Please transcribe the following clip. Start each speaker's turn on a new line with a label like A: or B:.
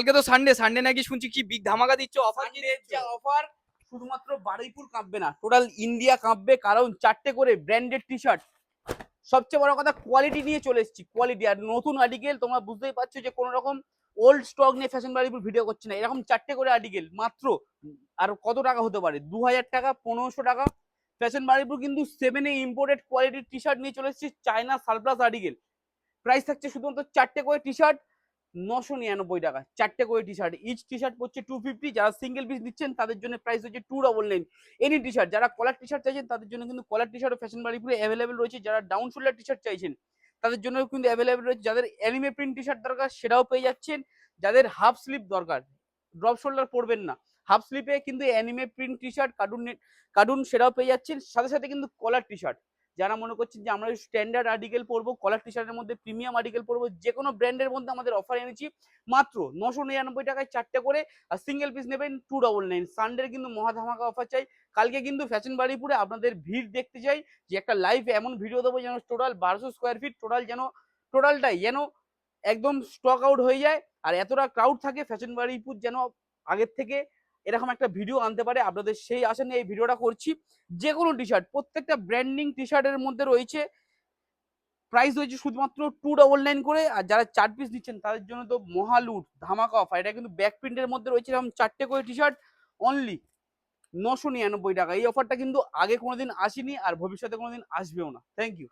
A: কালকে তো Sunday, Sunday নাকি শুনছি কি বিগ ধামাকা দিচ্ছ, অফার দিচ্ছ।
B: অফার শুধুমাত্র বারুইপুর কাঁপবে না, টোটাল ইন্ডিয়া কাঁপবে, কারণ 4টে করে ব্র্যান্ডেড টি শার্ট। সবচেয়ে বড় কথা, কোয়ালিটি নিয়ে চলে এসেছি, কোয়ালিটি। আর নতুন আর্টিকেল, তোমরা বুঝতেই পারছো যে কোনো রকম ওল্ড স্টক নিয়ে ফ্যাশন বারুইপুর ভিডিও করছে না। এরকম 4টে করে আর্টিকেল মাত্র, আর কত টাকা হতে পারে, 2000 টাকা, 1500 টাকা। ফ্যাশন বারুইপুর কিন্তু 7 ইম্পোর্টেড কোয়ালিটির টি শার্ট নিয়ে চলে এসেছি, চায়না সারপ্লাস আর্টিকেল। প্রাইস থাকছে শুধুমাত্র 4টে করে টি শার্ট 999 টাকা। 4টে করে T shirt, each T shirt পড়ছে 250। যারা সিঙ্গেল পিস নিচ্ছেন তাদের জন্য প্রাইস হচ্ছে 299। এনি টি শার্ট, যারা কলার টি শার্ট চাইছেন তাদের জন্য কিন্তু কলার টি শার্ট ফ্যাশন বারুইপুরে অ্যাভেলেবেল রয়েছে। যারা ডাউন শোল্ডার টি শার্ট চাইছেন তাদের জন্য কিন্তু অ্যাভেলেবেল রয়েছে। যাদের অ্যানিমে প্রিন্ট টি শার্ট দরকার সেটাও পেয়ে যাচ্ছেন। যাদের হাফ স্লিপ দরকার, ড্রপ শোল্ডার পরবেন না, হাফ স্লিপে কিন্তু anime print T shirt, cartoon সেটাও পেয়ে যাচ্ছেন। সাথে সাথে কিন্তু কলার টি শার্ট, যারা মনে করছেন যে আমরা স্ট্যান্ডার্ড আর্টিকেল পরবো, কলার টি শার্টের মধ্যে প্রিমিয়াম আর্টিকেল পরবো, যে কোনো ব্র্যান্ডের মধ্যে আমাদের অফার এনেছি মাত্র 999 টাকায় 4টে করে। আর সিঙ্গেল পিস নেবেন 299। সানডের কিন্তু মহা ধামাকা অফার চাই। কালকে কিন্তু ফ্যাশন বারুইপুরে আপনাদের ভিড় দেখতে চাই, যে একটা লাইভ এমন ভিডিও দেবো যেন টোটাল 1200 স্কোয়ার ফিট টোটালটাই যেন একদম স্টক আউট হয়ে যায়। আর এতটা ক্রাউড থাকে ফ্যাশন বারুইপুর যেন আগের থেকে এরকম একটা ভিডিও আনতে পারে। আপনাদের সেই আশা নিয়ে এই ভিডিওটা করছি। যে কোনো টি শার্ট, প্রত্যেকটা ব্র্যান্ডিং টি শার্টের মধ্যে রয়েছে, প্রাইস রয়েছে শুধুমাত্র 299 করে। আর যারা 4 পিস নিচ্ছেন তাদের জন্য তো মহালুট ধামাকা অফার। এটা কিন্তু ব্যাক প্রিন্টের মধ্যে রয়েছে এরকম 4টে করে টি শার্ট অনলি 999 টাকা। এই অফারটা কিন্তু আগে কোনোদিন আসেনি আর ভবিষ্যতে কোনোদিন আসবেও না। Thank you.